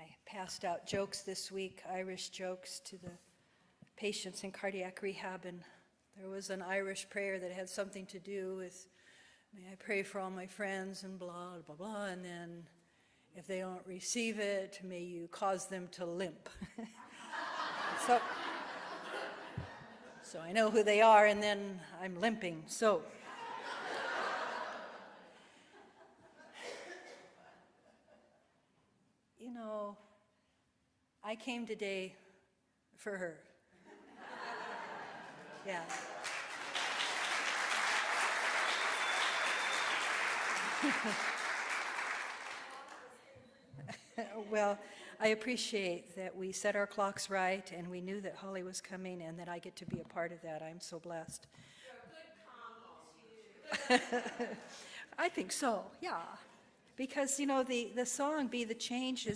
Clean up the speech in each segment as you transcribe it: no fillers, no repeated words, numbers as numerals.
I passed out jokes this week, Irish jokes, to the patients in cardiac rehab, and there was an Irish prayer that had something to do with, may I pray for all my friends and blah, blah, blah, and then if they don't receive it, may you cause them to limp. So I know who they are, and then I'm limping. So you know, I came today for her. Yeah. Well, I appreciate that we set our clocks right and we knew that Holly was coming and that I get to be a part of that. I'm so blessed. You're a good combo, too. I think so, yeah. Because, you know, the song, Be the Change,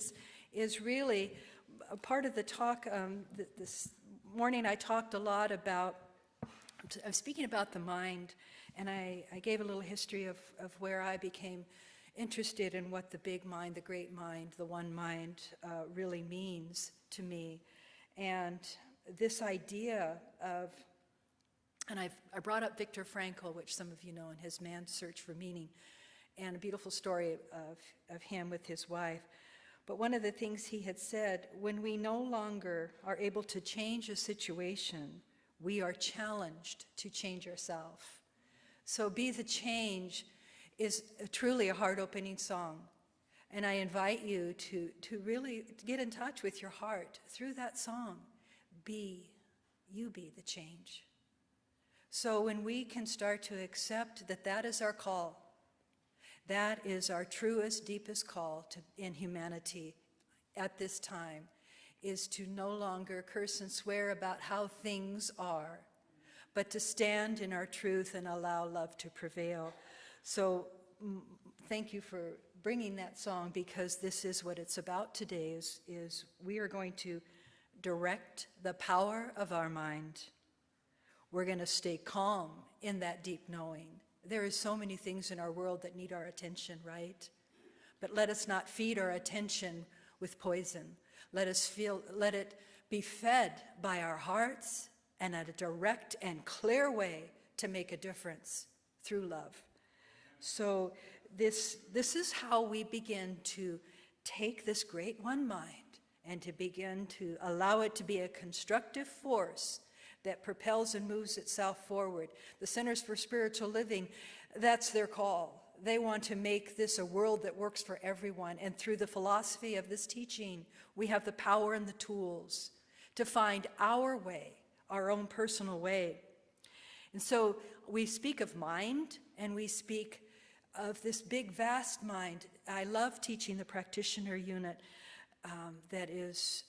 is really a part of the talk. This morning I talked a lot about, I was speaking about the mind, and I gave a little history of where I became interested in what the big mind, the great mind, the one mind really means to me. And this idea of, and I brought up Viktor Frankl, which some of you know, in his Man's Search for Meaning, and a beautiful story of him with his wife. But one of the things he had said, when we no longer are able to change a situation, we are challenged to change ourselves. So Be the Change is truly a heart-opening song. And I invite you to really get in touch with your heart through that song. You be the change. So when we can start to accept that that is our call, that is our truest, deepest call in humanity at this time, is to no longer curse and swear about how things are, but to stand in our truth and allow love to prevail. So thank you for bringing that song, because this is what it's about today, is we are going to direct the power of our mind. We're going to stay calm in that deep knowing. There are so many things in our world that need our attention, right? But let us not feed our attention with poison. Let it be fed by our hearts and at a direct and clear way to make a difference through love. So this is how we begin to take this great one mind and to begin to allow it to be a constructive force that propels and moves itself forward. The Centers for Spiritual Living, that's their call. They want to make this a world that works for everyone. And through the philosophy of this teaching, we have the power and the tools to find our way, our own personal way. And so we speak of mind, and we speak of this big, vast mind. I love teaching the practitioner unit that is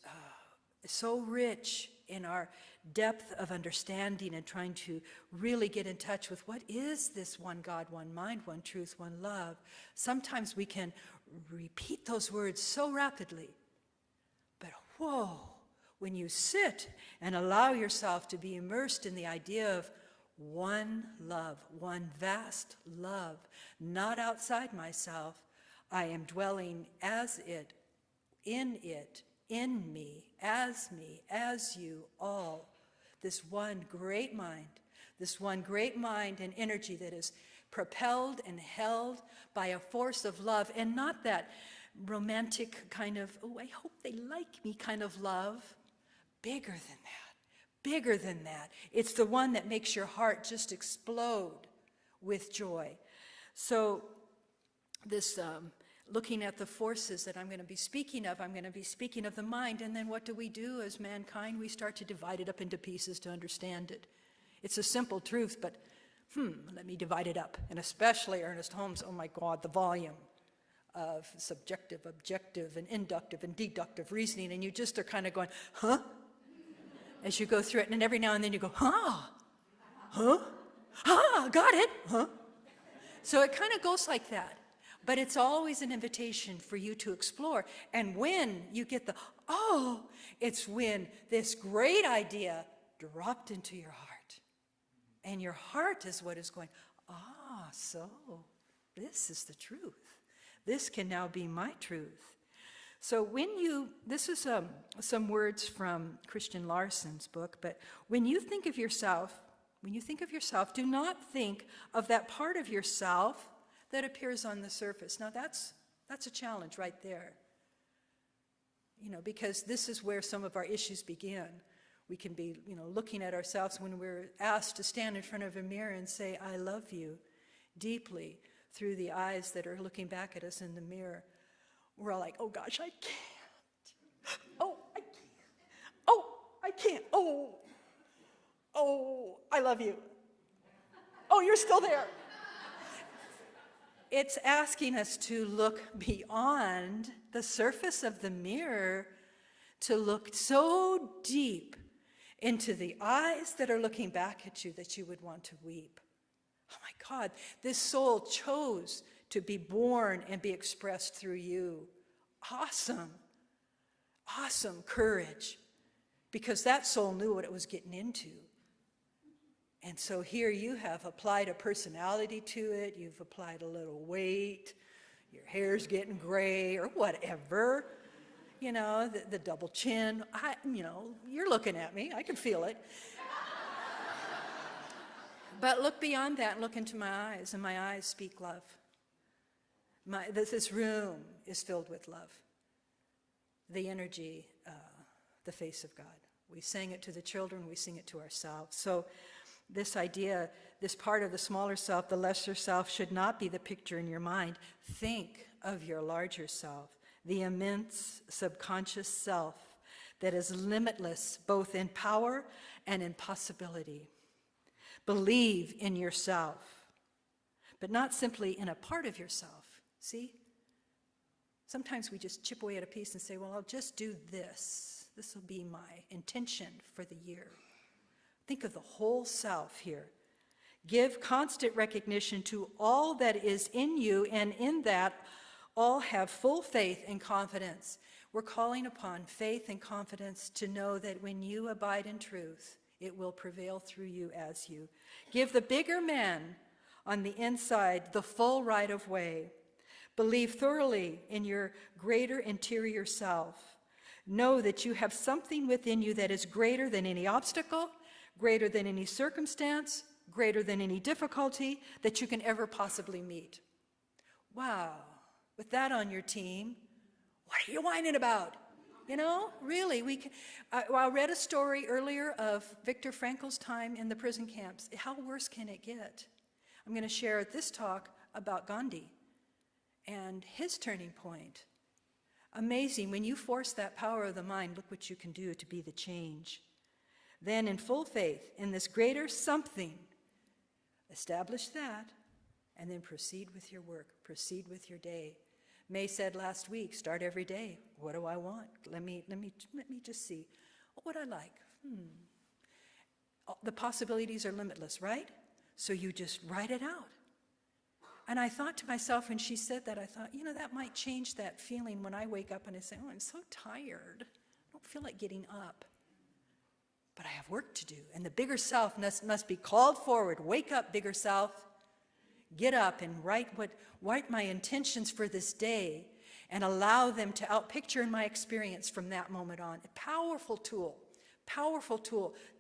so rich in our depth of understanding and trying to really get in touch with what is this one God, one mind, one truth, one love. Sometimes we can repeat those words so rapidly, but whoa, when you sit and allow yourself to be immersed in the idea of one love, one vast love, not outside myself, I am dwelling as it, in me, as you all. This one great mind and energy that is propelled and held by a force of love, and not that romantic kind of, oh, I hope they like me kind of love. Bigger than that. It's the one that makes your heart just explode with joy. So this looking at the forces that I'm going to be speaking of the mind, and then what do we do as mankind? We start to divide it up into pieces to understand it. It's a simple truth, but let me divide it up. And especially Ernest Holmes, oh my God, the volume of subjective, objective, and inductive and deductive reasoning, and you just are kind of going, huh? As you go through it, and every now and then you go, got it, huh? So it kind of goes like that. But it's always an invitation for you to explore. And when you get it's when this great idea dropped into your heart. And your heart is what is going, so this is the truth. This can now be my truth. So this is some words from Christian Larson's book, but when you think of yourself, do not think of that part of yourself that appears on the surface. Now that's a challenge right there. Because this is where some of our issues begin. We can be, looking at ourselves when we're asked to stand in front of a mirror and say, I love you, deeply, through the eyes that are looking back at us in the mirror. We're all like, oh gosh, I can't. Oh, I can't. Oh, I can't. Oh, I love you. Oh, you're still there. It's asking us to look beyond the surface of the mirror, to look so deep into the eyes that are looking back at you that you would want to weep. Oh my God, this soul chose to be born and be expressed through you. Awesome. Awesome courage. Because that soul knew what it was getting into. And so here you have applied a personality to it. You've applied a little weight. Your hair's getting gray or whatever. The double chin. You're looking at me. I can feel it. But look beyond that and look into my eyes, and my eyes speak love. This room is filled with love. The energy, the face of God. We sang it to the children, we sing it to ourselves. So this idea, this part of the smaller self, the lesser self, should not be the picture in your mind. Think of your larger self, the immense subconscious self that is limitless both in power and in possibility. Believe in yourself, but not simply in a part of yourself. See? Sometimes we just chip away at a piece and say, well, I'll just do this. This will be my intention for the year. Think of the whole self here. Give constant recognition to all that is in you, and in that, all have full faith and confidence. We're calling upon faith and confidence to know that when you abide in truth, it will prevail through you as you. Give the bigger man on the inside the full right of way. Believe thoroughly in your greater interior self. Know that you have something within you that is greater than any obstacle, greater than any circumstance, greater than any difficulty that you can ever possibly meet. Wow, with that on your team, what are you whining about? Really, we can. I read a story earlier of Viktor Frankl's time in the prison camps. How worse can it get? I'm going to share at this talk about Gandhi and his turning point. Amazing, when you force that power of the mind, look what you can do to be the change. Then in full faith in this greater something, establish that, and then proceed with your work, proceed with your day. May said last week, start every day. What do I want? Let me just see. What would I like? The possibilities are limitless, right? So you just write it out. And I thought to myself, when she said that, I thought, that might change that feeling when I wake up and I say, oh, I'm so tired. I don't feel like getting up. But I have work to do. And the bigger self must be called forward. Wake up, bigger self. Get up and write my intentions for this day and allow them to outpicture in my experience from that moment on. A powerful tool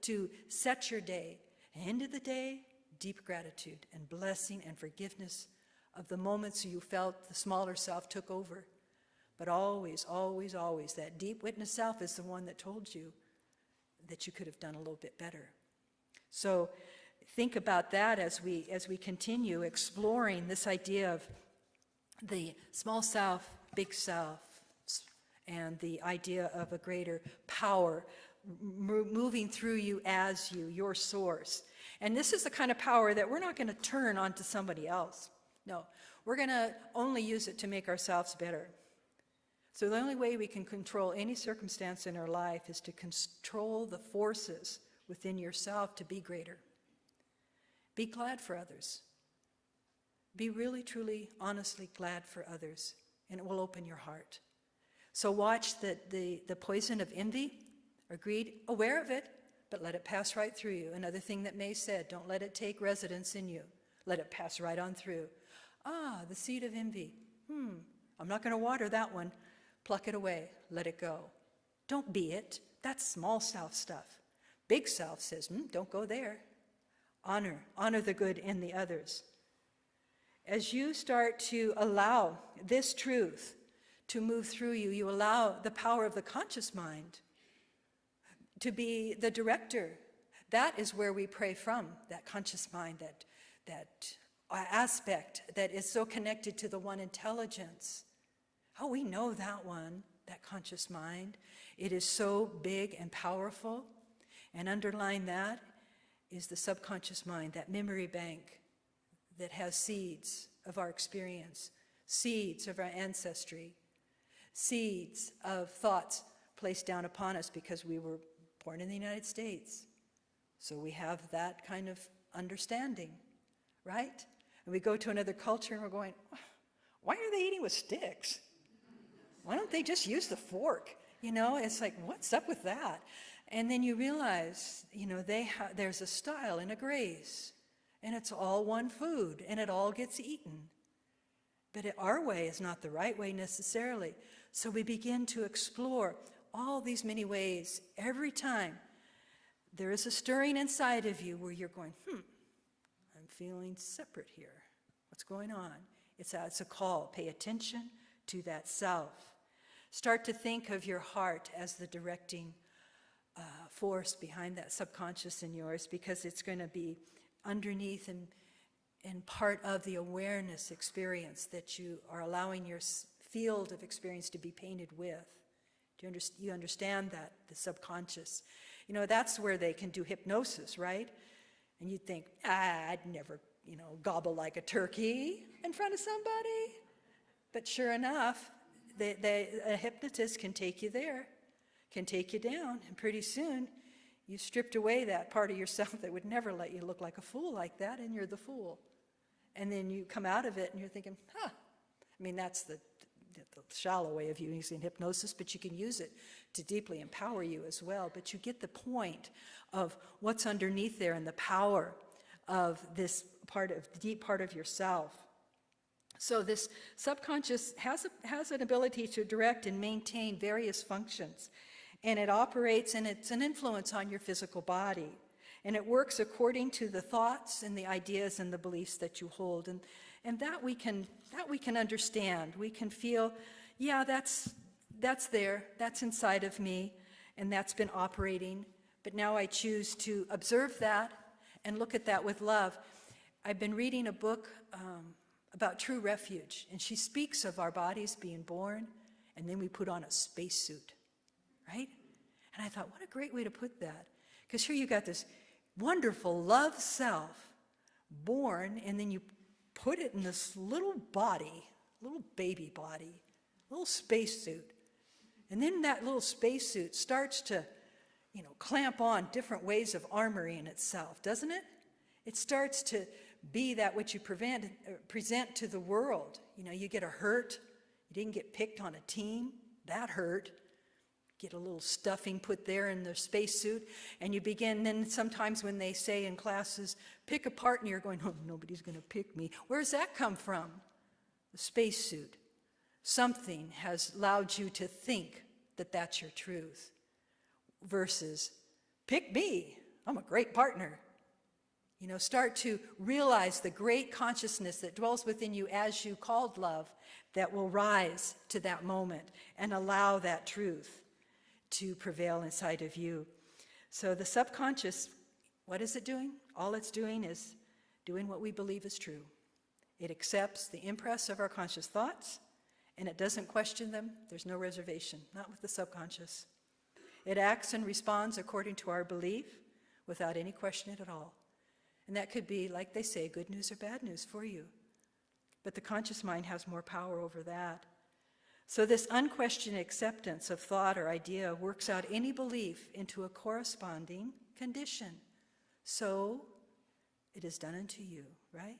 to set your day. End of the day, deep gratitude and blessing and forgiveness of the moments you felt the smaller self took over. But always, always, always, that deep witness self is the one that told you that you could have done a little bit better. So think about that as we continue exploring this idea of the small self, big self, and the idea of a greater power moving through you as you, your source. And this is the kind of power that we're not going to turn onto somebody else. No, we're going to only use it to make ourselves better. So the only way we can control any circumstance in our life is to control the forces within yourself to be greater. Be glad for others. Be really, truly, honestly glad for others, and it will open your heart. So watch the poison of envy or greed, aware of it, but let it pass right through you. Another thing that May said, don't let it take residence in you. Let it pass right on through. The seed of envy. I'm not going to water that one. Pluck it away, let it go. Don't be it. That's small self stuff. Big self says, don't go there. Honor the good in the others. As you start to allow this truth to move through you, you allow the power of the conscious mind to be the director. That is where we pray from, that conscious mind, that aspect that is so connected to the one intelligence. Oh, we know that one, that conscious mind. It is so big and powerful. And underlying that is the subconscious mind, that memory bank that has seeds of our experience, seeds of our ancestry, seeds of thoughts placed down upon us because we were born in the United States. So we have that kind of understanding, right? And we go to another culture and we're going, why are they eating with sticks? Why don't they just use the fork? It's like, what's up with that? And then you realize, there's a style and a grace, and it's all one food, and it all gets eaten. But our way is not the right way necessarily. So we begin to explore all these many ways. Every time there is a stirring inside of you where you're going, I'm feeling separate here. What's going on? It's a call. Pay attention to that self. Start to think of your heart as the directing force behind that subconscious in yours, because it's going to be underneath and part of the awareness experience that you are allowing your field of experience to be painted with. Do you understand that, the subconscious? That's where they can do hypnosis, right? And you'd think, I'd never, gobble like a turkey in front of somebody. But sure enough, a hypnotist can take you there, can take you down, and pretty soon you've stripped away that part of yourself that would never let you look like a fool like that, and you're the fool. And then you come out of it and you're thinking, that's the shallow way of using hypnosis, but you can use it to deeply empower you as well. But you get the point of what's underneath there and the power of this deep part of yourself. So this subconscious has an ability to direct and maintain various functions, and it operates, and it's an influence on your physical body, and it works according to the thoughts and the ideas and the beliefs that you hold, and that we can understand. We can feel, that's there, that's inside of me, and that's been operating, but now I choose to observe that and look at that with love. I've been reading a book about true refuge, and she speaks of our bodies being born, and then we put on a spacesuit, right? And I thought, what a great way to put that. Because here you got this wonderful love self born, and then you put it in this little body, little baby body, little spacesuit. And then that little spacesuit starts to, clamp on different ways of armoring itself, doesn't it? It starts to be that which you present to the world. You get a hurt. You didn't get picked on a team. That hurt. Get a little stuffing put there in the spacesuit, and you begin. Then sometimes when they say in classes, pick a part, and you're going, nobody's going to pick me. Where's that come from? The spacesuit. Something has allowed you to think that that's your truth, versus pick me. I'm a great partner. Start to realize the great consciousness that dwells within you as you called love, that will rise to that moment and allow that truth to prevail inside of you. So the subconscious, what is it doing? All it's doing is doing what we believe is true. It accepts the impress of our conscious thoughts, and it doesn't question them. There's no reservation, not with the subconscious. It acts and responds according to our belief without any question at all. And that could be, like they say, good news or bad news for you. But the conscious mind has more power over that. So this unquestioned acceptance of thought or idea works out any belief into a corresponding condition. So it is done unto you, right?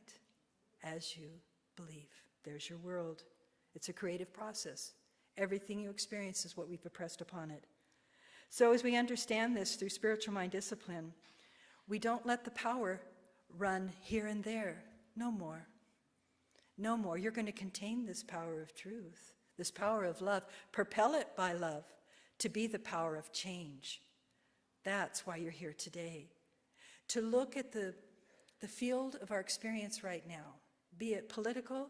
As you believe. There's your world. It's a creative process. Everything you experience is what we've impressed upon it. So as we understand this through spiritual mind discipline, we don't let the power run here and there. No more. No more. You're going to contain this power of truth, this power of love, propel it by love to be the power of change. That's why you're here today. To look at the field of our experience right now, be it political,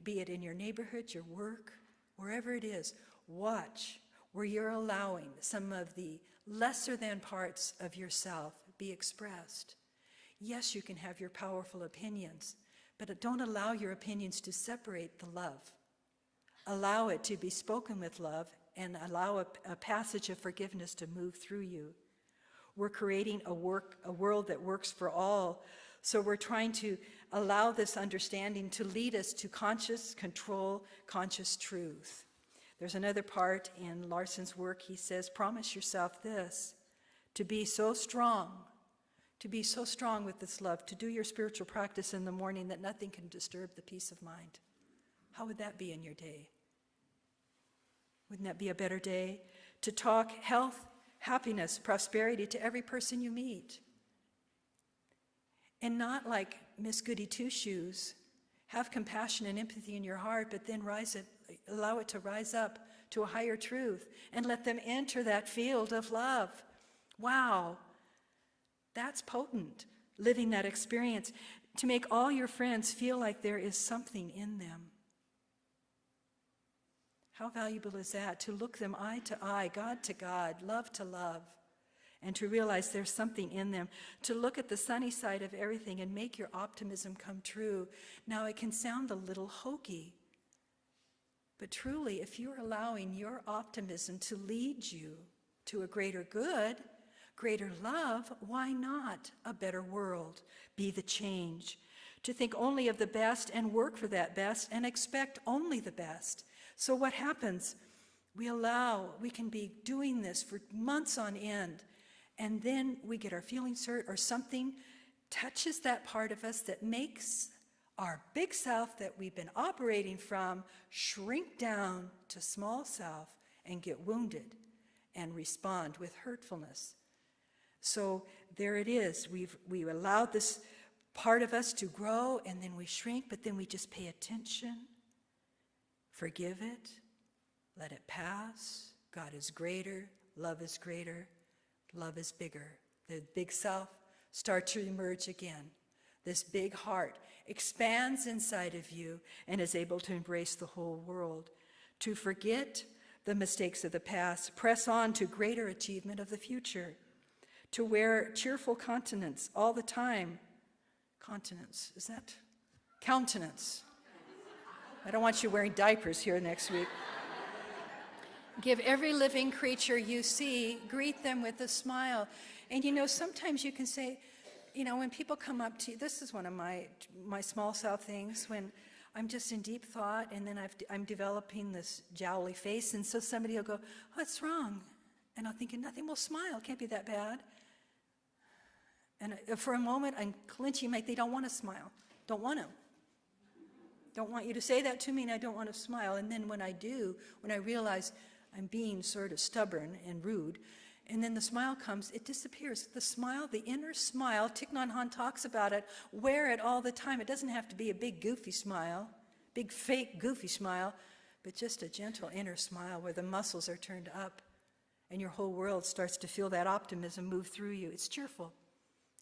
be it in your neighborhood, your work, wherever it is, watch where you're allowing some of the lesser than parts of yourself be expressed. Yes, you can have your powerful opinions, but don't allow your opinions to separate the love. Allow it to be spoken with love and allow a passage of forgiveness to move through you. We're creating a world that works for all, so we're trying to allow this understanding to lead us to conscious control, conscious truth. There's another part in Larson's work. He says, promise yourself this, to be so strong with this love, to do your spiritual practice in the morning that nothing can disturb the peace of mind. How would that be in your day? Wouldn't that be a better day? To talk health, happiness, prosperity to every person you meet. And not like Miss Goody Two-Shoes, have compassion and empathy in your heart, but then allow it to rise up to a higher truth and let them enter that field of love. Wow, that's potent, living that experience, to make all your friends feel like there is something in them. How valuable is that, to look them eye to eye, God to God, love to love, and to realize there's something in them, to look at the sunny side of everything and make your optimism come true. Now, it can sound a little hokey, but truly, if you're allowing your optimism to lead you to a greater good, greater love, why not a better world? Be the change. To think only of the best and work for that best and expect only the best. So what happens? We can be doing this for months on end, and then we get our feelings hurt or something touches that part of us that makes our big self that we've been operating from shrink down to small self and get wounded and respond with hurtfulness. So there it is. We allowed this part of us to grow, and then we shrink, but then we just pay attention. Forgive it, let it pass. God is greater, love is greater, love is bigger. The big self starts to emerge again. This big heart expands inside of you and is able to embrace the whole world. To forget the mistakes of the past, press on to greater achievement of the future. To wear cheerful countenance all the time. Countenance, is that? Countenance. I don't want you wearing diapers here next week. Give every living creature you see, greet them with a smile. And sometimes you can say, when people come up to you, this is one of my small self things, when I'm just in deep thought and then I'm developing this jowly face, and so somebody will go, what's wrong? And I'm thinking, nothing, well, smile, can't be that bad. And for a moment, I'm clenching like they don't want to smile, don't want to. Don't want you to say that to me, and I don't want to smile. And then when I do, when I realize I'm being sort of stubborn and rude, and then the smile comes, it disappears. The smile, the inner smile, Thich Nhat Hanh talks about it, wear it all the time. It doesn't have to be a big goofy smile, big fake goofy smile, but just a gentle inner smile where the muscles are turned up and your whole world starts to feel that optimism move through you. It's cheerful.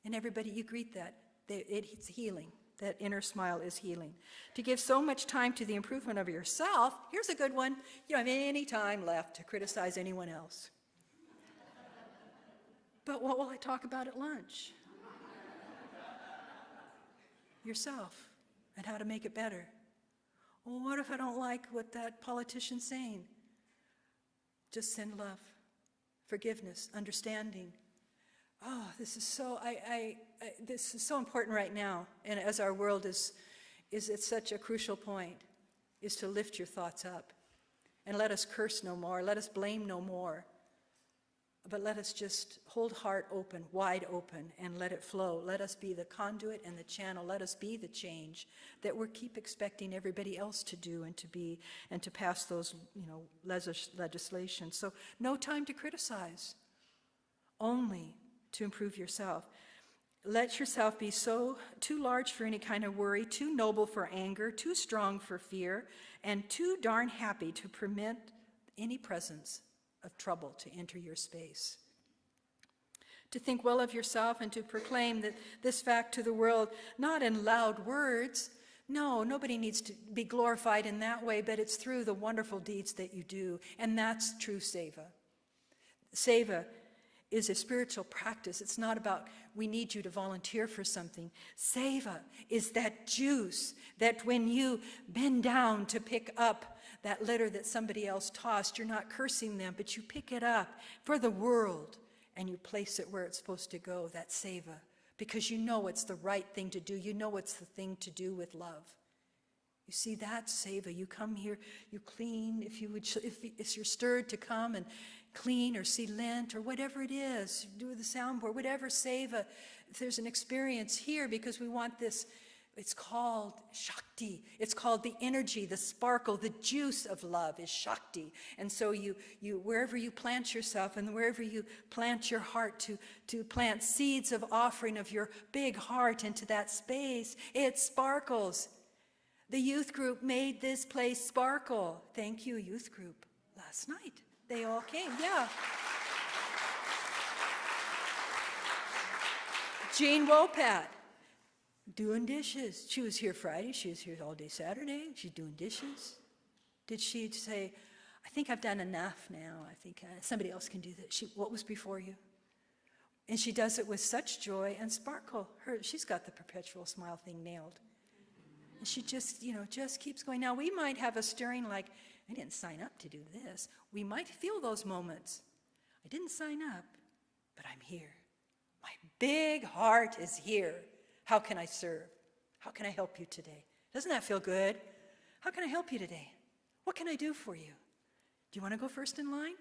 And everybody, you greet that. It's healing. That inner smile is healing. To give so much time to the improvement of yourself, here's a good one. You don't have any time left to criticize anyone else. But what will I talk about at lunch? Yourself and how to make it better. Well, what if I don't like what that politician's saying? Just send love, forgiveness, understanding. Oh, this is so important right now, and as our world is at such a crucial point, is to lift your thoughts up, and let us curse no more, let us blame no more, but let us just hold heart open, wide open, and let it flow. Let us be the conduit and the channel. Let us be the change that we keep expecting everybody else to do and to be, and to pass those, legislation. So no time to criticize, only to improve yourself. Let yourself be too large for any kind of worry, too noble for anger, too strong for fear, and too darn happy to permit any presence of trouble to enter your space. To think well of yourself and to proclaim this fact to the world, not in loud words. No, nobody needs to be glorified in that way, but it's through the wonderful deeds that you do, and that's true seva. Seva is a spiritual practice. It's not about we need you to volunteer for something. Seva is that juice that when you bend down to pick up that litter that somebody else tossed, you're not cursing them, but you pick it up for the world and you place it where it's supposed to go, that seva, because you know it's the right thing to do. You know it's the thing to do with love. You see, that's seva. You come here, you clean, if you're stirred to come and clean or see lint or whatever it is, do the soundboard, whatever seva. If there's an experience here, because we want this, it's called Shakti. It's called the energy, the sparkle, the juice of love is Shakti. And so you wherever you plant yourself and wherever you plant your heart to plant seeds of offering of your big heart into that space, it sparkles. The youth group made this place sparkle. Thank you, youth group. Last night, they all came, yeah. Jean Wopat, doing dishes. She was here Friday. She was here all day Saturday. She's doing dishes. Did she say, I think I've done enough now. I think somebody else can do that. What was before you? And she does it with such joy and sparkle. She's got the perpetual smile thing nailed. And she just keeps going. Now, we might have a stirring like, I didn't sign up to do this. We might feel those moments. I didn't sign up, but I'm here. My big heart is here. How can I serve? How can I help you today? Doesn't that feel good? How can I help you today? What can I do for you? Do you want to go first in line?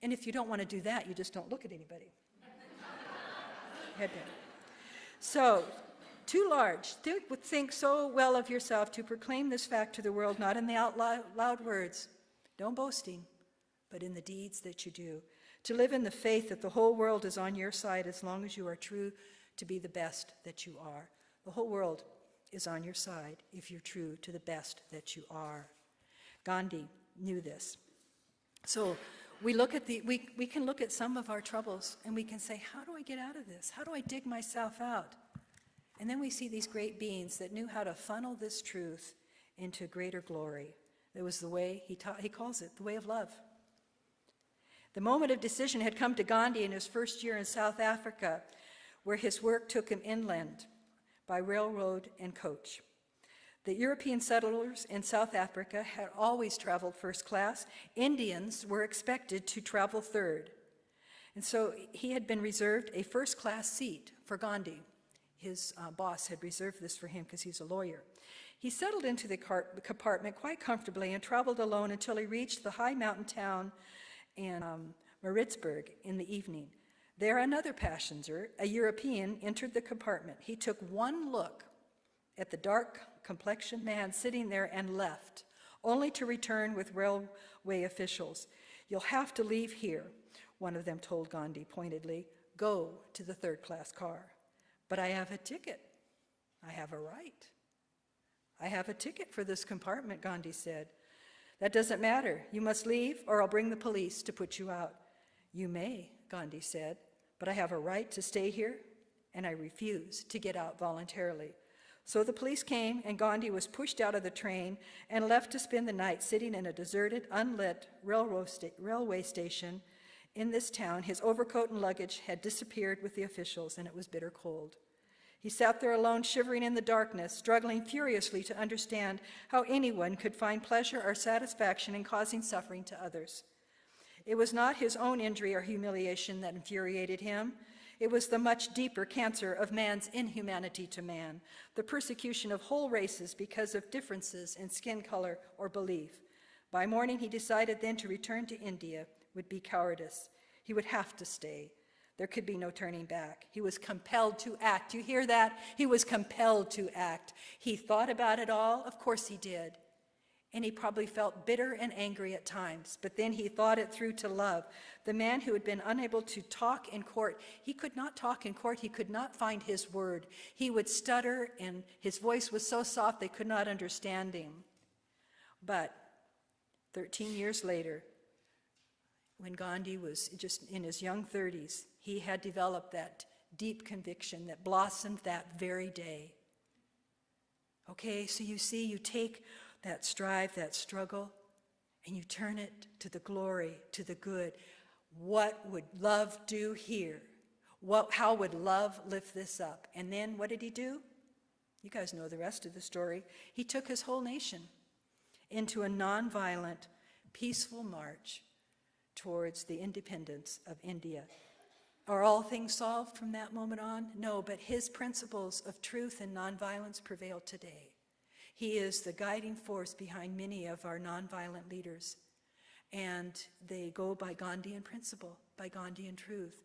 And if you don't want to do that, you just don't look at anybody. Head down. So, too large. Think so well of yourself to proclaim this fact to the world, not in the out loud words, no boasting, but in the deeds that you do. To live in the faith that the whole world is on your side as long as you are true to be the best that you are. The whole world is on your side if you're true to the best that you are. Gandhi knew this. So we can look at some of our troubles and we can say, how do I get out of this? How do I dig myself out? And then we see these great beings that knew how to funnel this truth into greater glory. It was the way, he calls it, the way of love. The moment of decision had come to Gandhi in his first year in South Africa, where his work took him inland by railroad and coach. The European settlers in South Africa had always traveled first class. Indians were expected to travel third. And so he had been reserved a first class seat for Gandhi. His boss had reserved this for him because he's a lawyer. He settled into the compartment quite comfortably and traveled alone until he reached the high mountain town in Maritzburg in the evening. There another passenger, a European, entered the compartment. He took one look at the dark-complexioned man sitting there and left, only to return with railway officials. You'll have to leave here, one of them told Gandhi pointedly. Go to the third-class car. But I have a ticket. I have a right. I have a ticket for this compartment, Gandhi said. That doesn't matter. You must leave or I'll bring the police to put you out. You may, Gandhi said, but I have a right to stay here and I refuse to get out voluntarily. So the police came and Gandhi was pushed out of the train and left to spend the night sitting in a deserted, unlit railway station in this town. His overcoat and luggage had disappeared with the officials and it was bitter cold. He sat there alone, shivering in the darkness, struggling furiously to understand how anyone could find pleasure or satisfaction in causing suffering to others. It was not his own injury or humiliation that infuriated him. It was the much deeper cancer of man's inhumanity to man, the persecution of whole races because of differences in skin color or belief. By morning, he decided then to return to India would be cowardice. He would have to stay. There could be no turning back. He was compelled to act. You hear that? He was compelled to act. He thought about it all. Of course he did. And he probably felt bitter and angry at times, but then he thought it through to love. The man who had been unable to talk in court, he could not talk in court, he could not find his word. He would stutter, and his voice was so soft they could not understand him. But 13 years later, when Gandhi was just in his young 30s, he had developed that deep conviction that blossomed that very day. Okay, so you see, you take that strive, that struggle, and you turn it to the glory, to the good. What would love do here? How would love lift this up? And then what did he do? You guys know the rest of the story. He took his whole nation into a nonviolent, peaceful march towards the independence of India. Are all things solved from that moment on? No, but his principles of truth and nonviolence prevail today. He is the guiding force behind many of our nonviolent leaders. And they go by Gandhian principle, by Gandhian truth.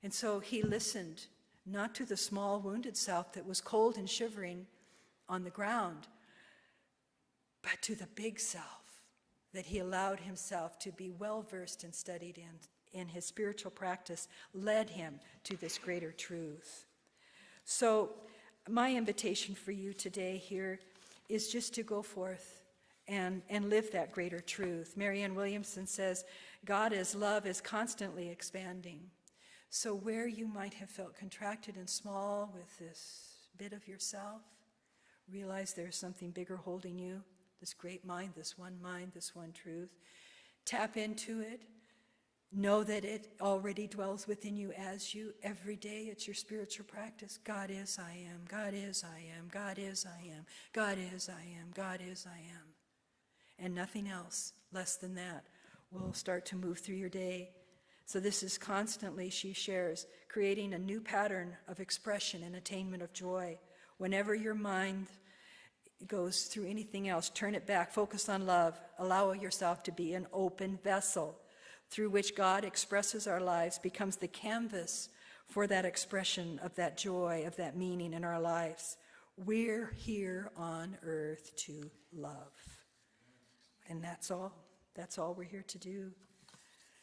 And so he listened not to the small wounded self that was cold and shivering on the ground, but to the big self that he allowed himself to be well versed and studied in his spiritual practice, led him to this greater truth. So my invitation for you today here is just to go forth and live that greater truth. Marianne Williamson says, God as love is constantly expanding. So where you might have felt contracted and small with this bit of yourself, realize there's something bigger holding you, this great mind, this one truth. Tap into it. Know that it already dwells within you as you, every day. It's your spiritual practice. God is, I am. God is, I am. God is, I am. God is, I am. God is, I am. And nothing else less than that will start to move through your day. So this is constantly, she shares, creating a new pattern of expression and attainment of joy. Whenever your mind goes through anything else, turn it back, focus on love. Allow yourself to be an open vessel through which God expresses our lives, becomes the canvas for that expression of that joy, of that meaning in our lives. We're here on earth to love. And that's all. That's all we're here to do.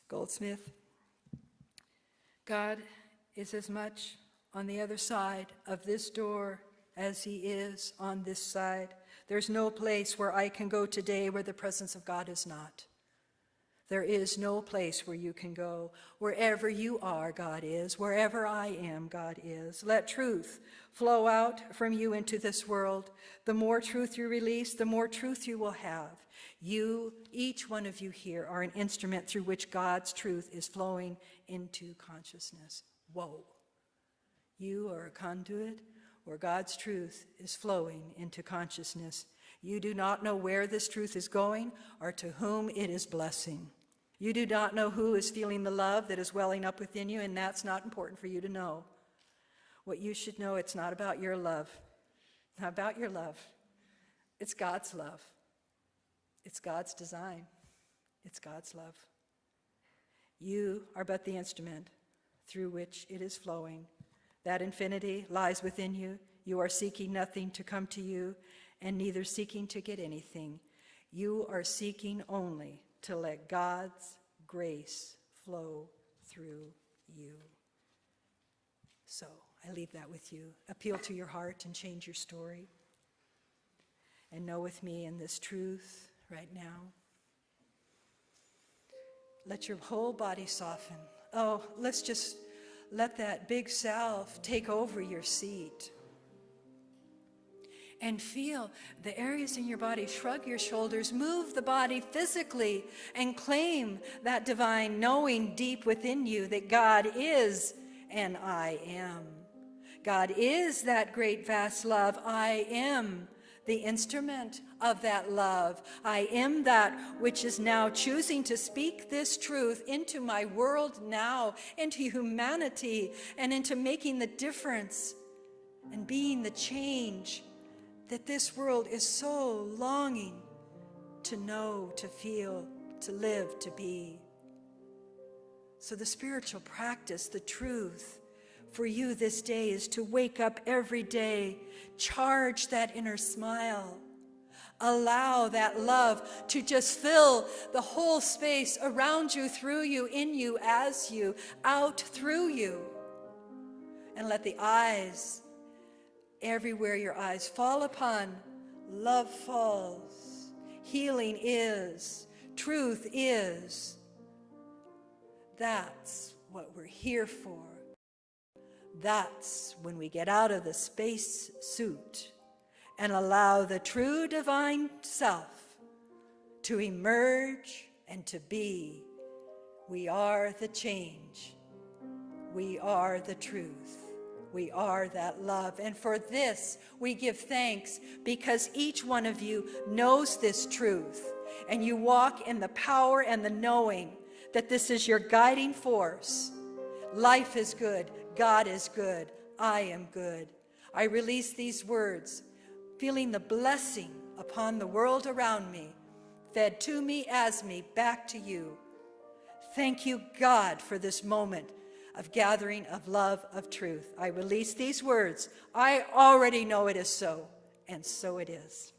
Goldsmith, God is as much on the other side of this door as he is on this side. There's no place where I can go today where the presence of God is not. There is no place where you can go. Wherever you are, God is. Wherever I am, God is. Let truth flow out from you into this world. The more truth you release, the more truth you will have. You, each one of you here, are an instrument through which God's truth is flowing into consciousness. Whoa. You are a conduit where God's truth is flowing into consciousness. You do not know where this truth is going or to whom it is blessing. You do not know who is feeling the love that is welling up within you, and that's not important for you to know. What you should know, it's not about your love. It's not about your love. It's God's love. It's God's design. It's God's love. You are but the instrument through which it is flowing. That infinity lies within you. You are seeking nothing to come to you, and neither seeking to get anything. You are seeking only to let God's grace flow through you. So I leave that with you. Appeal to your heart and change your story. And know with me in this truth right now. Let your whole body soften. Oh, let's just let that big self take over your seat. And feel the areas in your body, shrug your shoulders, move the body physically, and claim that divine knowing deep within you that God is and I am. God is that great vast love. I am the instrument of that love. I am that which is now choosing to speak this truth into my world now, into humanity, and into making the difference and being the change that this world is so longing to know, to feel, to live, to be. So the spiritual practice, the truth for you this day is to wake up every day, charge that inner smile, Allow that love to just fill the whole space around you, through you, in you, as you, out through you. And let the eyes, everywhere your eyes fall upon, love falls. Healing is. Truth is. That's what we're here for. That's when we get out of the space suit and allow the true divine self to emerge and to be. We are the change. We are the truth. We are that love. And for this, we give thanks because each one of you knows this truth. And you walk in the power and the knowing that this is your guiding force. Life is good. God is good. I am good. I release these words, feeling the blessing upon the world around me, fed to me, as me, back to you. Thank you, God, for this moment of gathering of love, of truth. I release these words. I already know it is so, and so it is.